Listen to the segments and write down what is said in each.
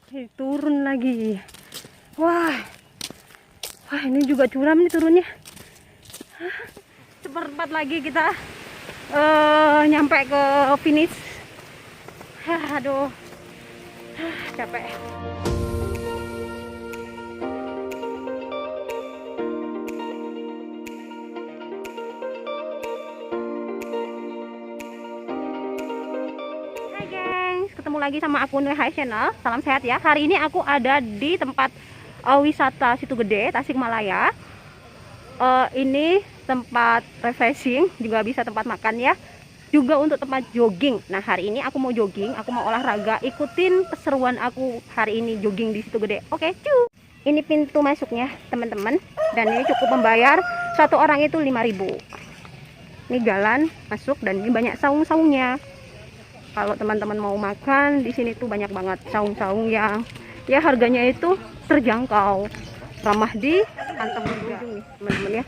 Turun lagi. Wah, wah ini juga curam nih turunnya. Seperempat lagi kita nyampe ke finish. Aduh, capek. Ketemu lagi sama akun WHS Channel. Salam sehat ya. Hari ini aku ada di tempat wisata Situ Gede, Tasikmalaya. Ini tempat refreshing, juga bisa tempat makan ya. Juga untuk tempat jogging. Nah, hari ini aku mau jogging, aku mau olahraga. Ikutin keseruan aku hari ini jogging di Situ Gede. Oke, cu. Ini pintu masuknya, teman-teman. Dan ini cukup membayar satu orang itu 5.000. Ini jalan masuk dan ini banyak saung-saungnya. Kalau teman-teman mau makan di sini tuh banyak banget saung-saung yang ya harganya itu terjangkau, ramah di kantong juga nih teman-teman ya.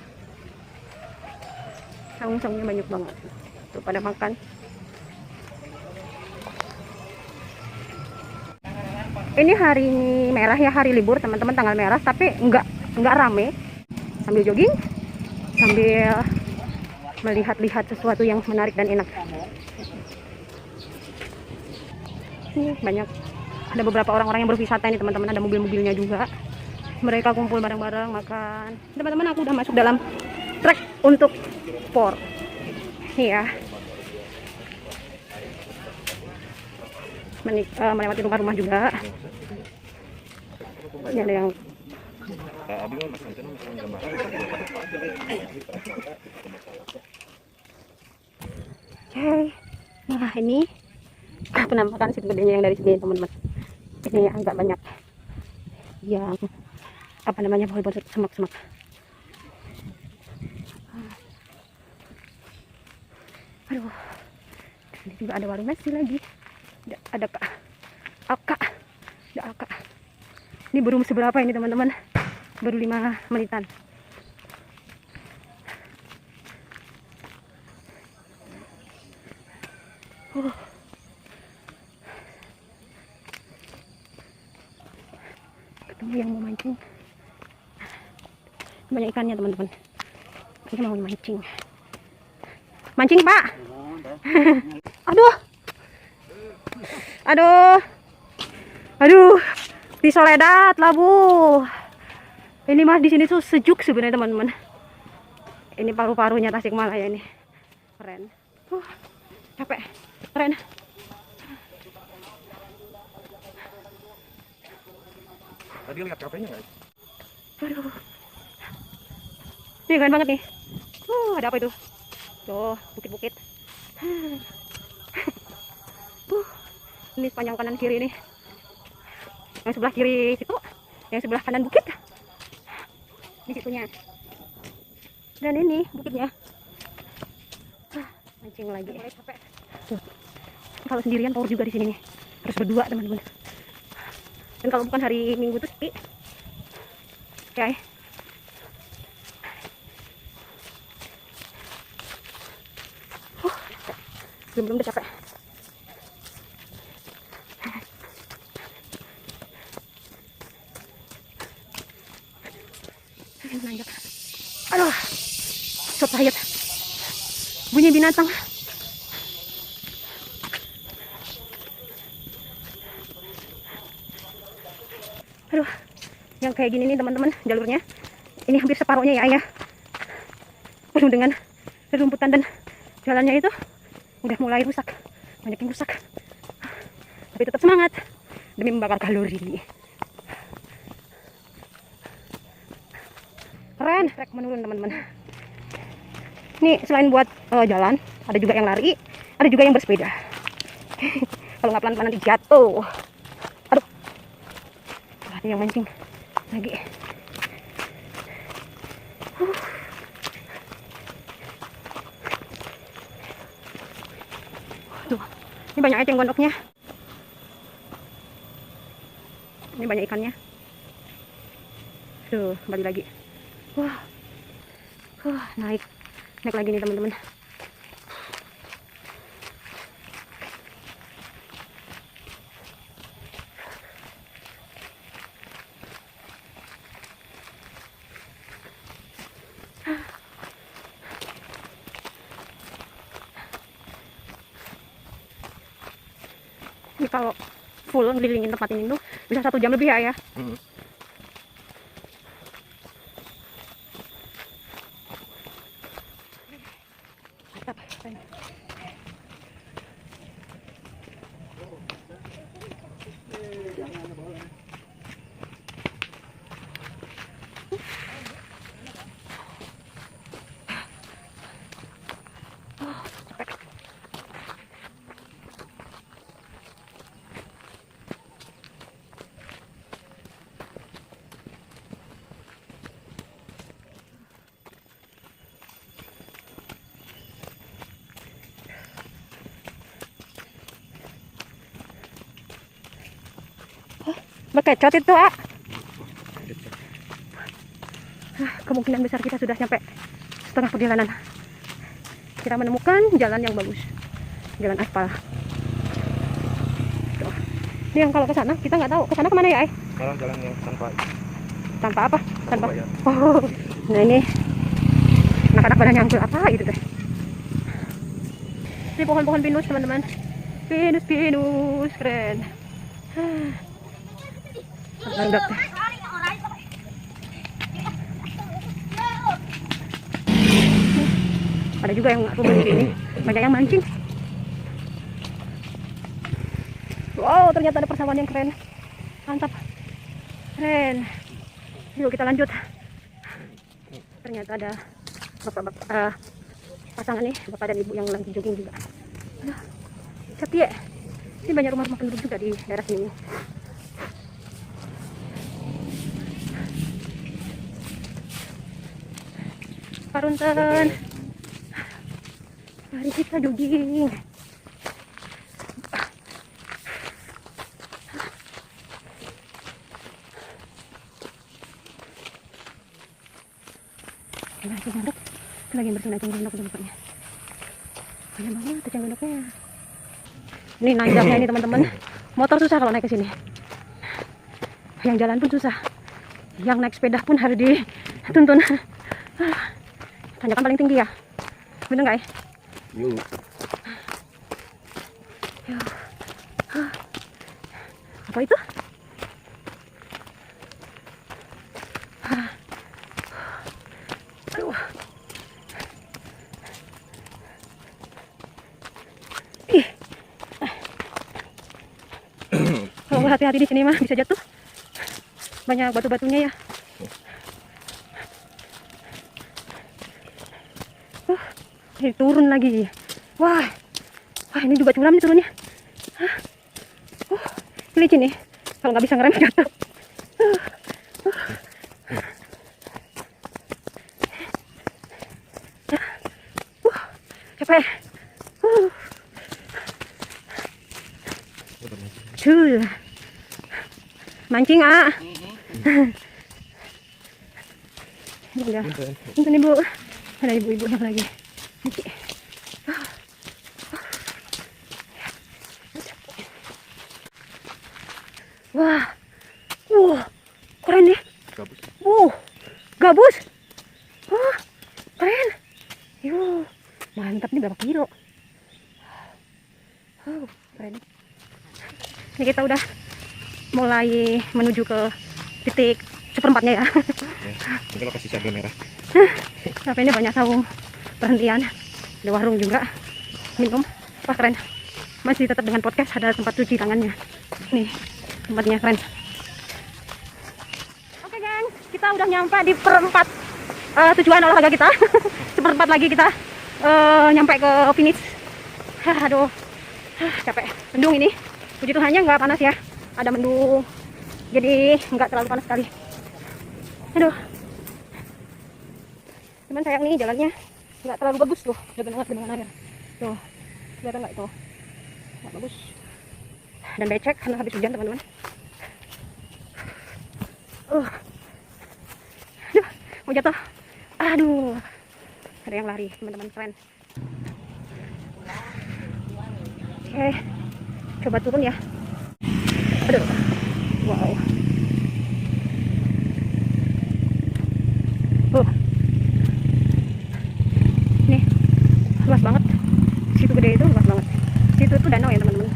Saung-saungnya banyak banget tuh pada makan. Ini hari merah ya, hari libur teman-teman, tanggal merah, tapi enggak rame. Sambil jogging, sambil melihat-lihat sesuatu yang menarik dan enak. Ini banyak, ada beberapa orang-orang yang berwisata ini teman-teman, ada mobil-mobilnya juga. Mereka kumpul bareng-bareng makan. Teman-teman, aku udah masuk dalam trek untuk sport. Nih ya. Melewati rumah-rumah juga. Ini ada yang oke. Nah, ini penampakan Situ Gedenya yang dari sini teman-teman. Ini agak banyak yang apa namanya, pohon-pohon semak-semak. Aduh, ini juga ada warung nasi lagi. Ada kak, akak, ada akak. Ini baru seberapa ini teman-teman? Baru 5 menitan. Ketemu yang mau mancing. Banyak ikannya teman-teman. Kita mau mancing. Mancing pak. Aduh, aduh, aduh, di Soledad Labu. Ini mah di sini tuh sejuk sebenarnya teman-teman. Ini paru-parunya Tasikmalaya ini, keren. Capek, keren. Tadi lihat kafenya nggak? Aduh, ini keren banget nih. Ada apa itu? Tuh, bukit-bukit. Ini sepanjang kanan kiri ini. Yang sebelah kiri situ, yang sebelah kanan bukit. Di situnya. Dan ini bukitnya. Mancing lagi. Tuh. Kalau sendirian power juga di sini nih. Harus berdua teman-teman. Dan kalau bukan hari Minggu tuh sepi. Oke. Belum udah capek. Aduh, so tired. Bunyi binatang. Aduh, yang kayak gini nih teman-teman jalurnya. Ini hampir separuhnya ya ayah. Penuh dengan rerumputan dan jalannya itu udah mulai rusak, banyak yang rusak. Tapi tetap semangat demi membakar kalori. Keren, trek menurun teman-teman. Ini selain buat jalan, ada juga yang lari, ada juga yang bersepeda. Kalau nggak pelan-pelan nanti jatuh. Aduh, ada yang mancing lagi. Tuh, ini banyak eceng gondoknya. Ini banyak ikannya. Tuh, kembali lagi. Wah, naik lagi nih teman-teman. kalau full ngelilingin tempat ini tuh bisa 1 jam lebih ya. Mantap. Bekecot itu, ah. Kemungkinan besar kita sudah sampai setengah perjalanan. Kita menemukan jalan yang bagus, jalan aspal. Tuh. Ini yang kalau ke sana kita nggak tahu ke sana kemana ya, Malah jalan yang tanpa apa? Tanpa. ya. Oh, nah ini anak-anak pada nyangkul apa itu teh? Ini pohon-pohon pinus teman-teman. Pinus keren. Mantap. Ada juga yang rumput di sini, banyak yang mancing. Wow, ternyata ada persawahan yang keren, mantap, keren. Yuk kita lanjut. Ternyata ada bapak-bapak pasangan nih, bapak dan ibu yang lagi jogging juga. Sepi ya, ini banyak rumah-rumah penduduk juga di daerah sini. Parunten, mari kita jogging. Cenggendok, itu lagi bersama cenggendok bapaknya. Banyak banget tuh cenggendoknya. Ini nanjaknya ini teman-teman. Motor susah kalau naik ke sini. Yang jalan pun susah. Yang naik sepeda pun harus dituntun. Tanjakan paling tinggi ya, bener nggak ya? Yuk. Apa itu? Aduh. Ih. Kalau nggak hati-hati di sini mah bisa jatuh. Banyak batu-batunya ya. Ini turun lagi. Wah, ini juga curam nih turunnya. Licin nih. Kalau nggak bisa ngerem jatuh. Capek. Cuy. Mancing, ah. Udah. Punten ibu. Ada ibu-ibu yang lagi. Wah, keren nih. Gabus. Gabus. Wah, keren. Yuh, mantap nih, berapa kilo? Keren. Ini kita udah mulai menuju ke titik seperempatnya ya. Mungkin lokasi cabai merah. Tapi ini banyak saung perhentian, ada warung juga, minum. Wah keren, masih tetap dengan podcast, ada tempat cuci tangannya. Nih tempatnya keren. Oke geng, kita udah nyampe di perempat tujuan olahraga kita. Seperempat lagi kita nyampe ke finish. Aduh, capek. Mendung ini, puji Tuhannya nggak panas ya, ada mendung, jadi nggak terlalu panas sekali. Aduh, cuman sayang nih jalannya nggak terlalu bagus tuh, genangan air tuh, kelihatan nggak itu, nggak bagus dan becek karena habis hujan teman-teman. Aduh, mau jatuh. Aduh, ada yang lari teman-teman, keren. Oke, coba turun ya. Aduh, wow. Nih, luas banget. Situ gede itu luas banget. Situ danau ya teman-teman.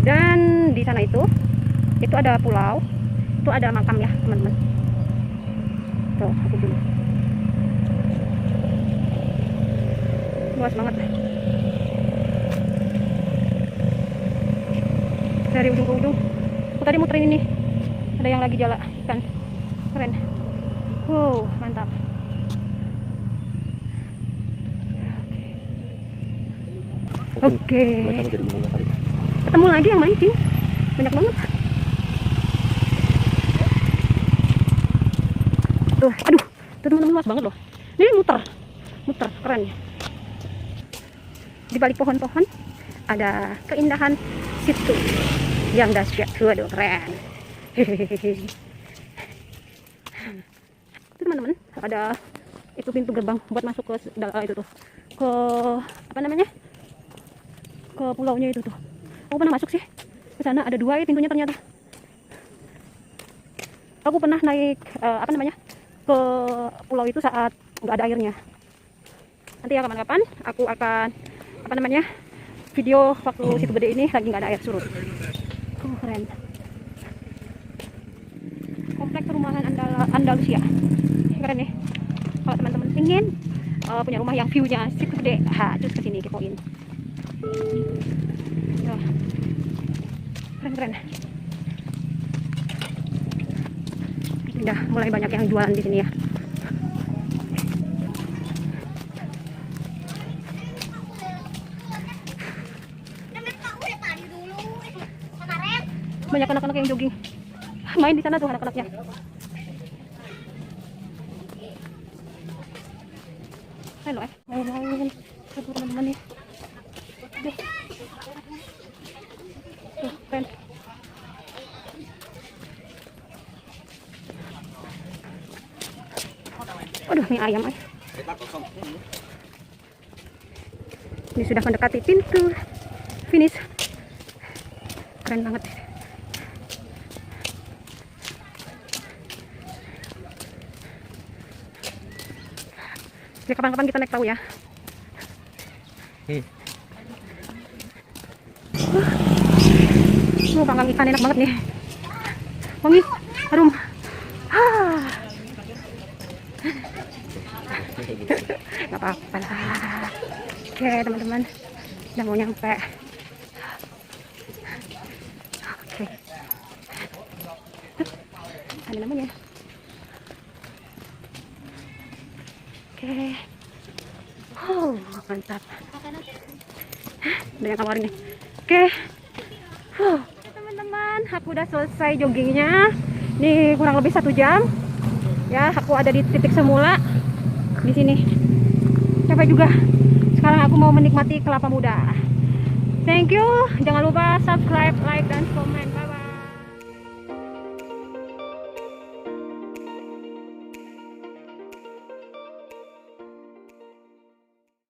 Dan di sana itu ada pulau, itu ada makam ya teman-teman. Tuh aku dulu, luas banget dari ujung ke ujung. Aku tadi muterin ini, ada yang lagi jalan ikan, keren. Wow, mantap. Oke. Mereka jadi bingung kali. Ketemu lagi yang mancing, banyak banget. Tuh, aduh, tuh teman-teman, luas banget loh. Ini muter, keren. Di balik pohon-pohon ada keindahan situ yang dahsyat. Waduh, keren. Hehehe. Itu teman-teman, ada itu pintu gerbang buat masuk ke itu tuh, ke apa namanya, ke pulaunya itu tuh. Aku pernah masuk sih ke sana, ada 2 ya pintunya ternyata. Aku pernah naik apa namanya, ke pulau itu saat nggak ada airnya. Nanti ya kapan-kapan aku akan apa namanya, video waktu situ gede ini lagi nggak ada air surut. Keren. Komplek perumahan Andalusia, keren nih. Kalau teman-teman ingin punya rumah yang view-nya situ gede, terus kesini kepoin. Nah, keren. Udah mulai banyak yang jualan di sini ya. Banyak anak-anak yang jogging, main di sana tuh anak-anaknya. Halo main teman-teman nih. Tuh, keren. Aduh, mie ayam Ini sudah mendekati pintu finish. Keren banget. Ya, kapan-kapan kita naik perahu ya. Panggang ikan enak banget nih, wangi, harum. Gak apa-apa lah. Oke teman-teman, udah mau nyampe. Oke, ada namanya. Oke, mantap. Ada yang kawarin nih. Oke, teman-teman, aku udah selesai joggingnya. Nih kurang lebih 1 jam. Ya, aku ada di titik semula di sini. Capek juga. Sekarang aku mau menikmati kelapa muda. Thank you. Jangan lupa subscribe, like, dan komen. Bye bye.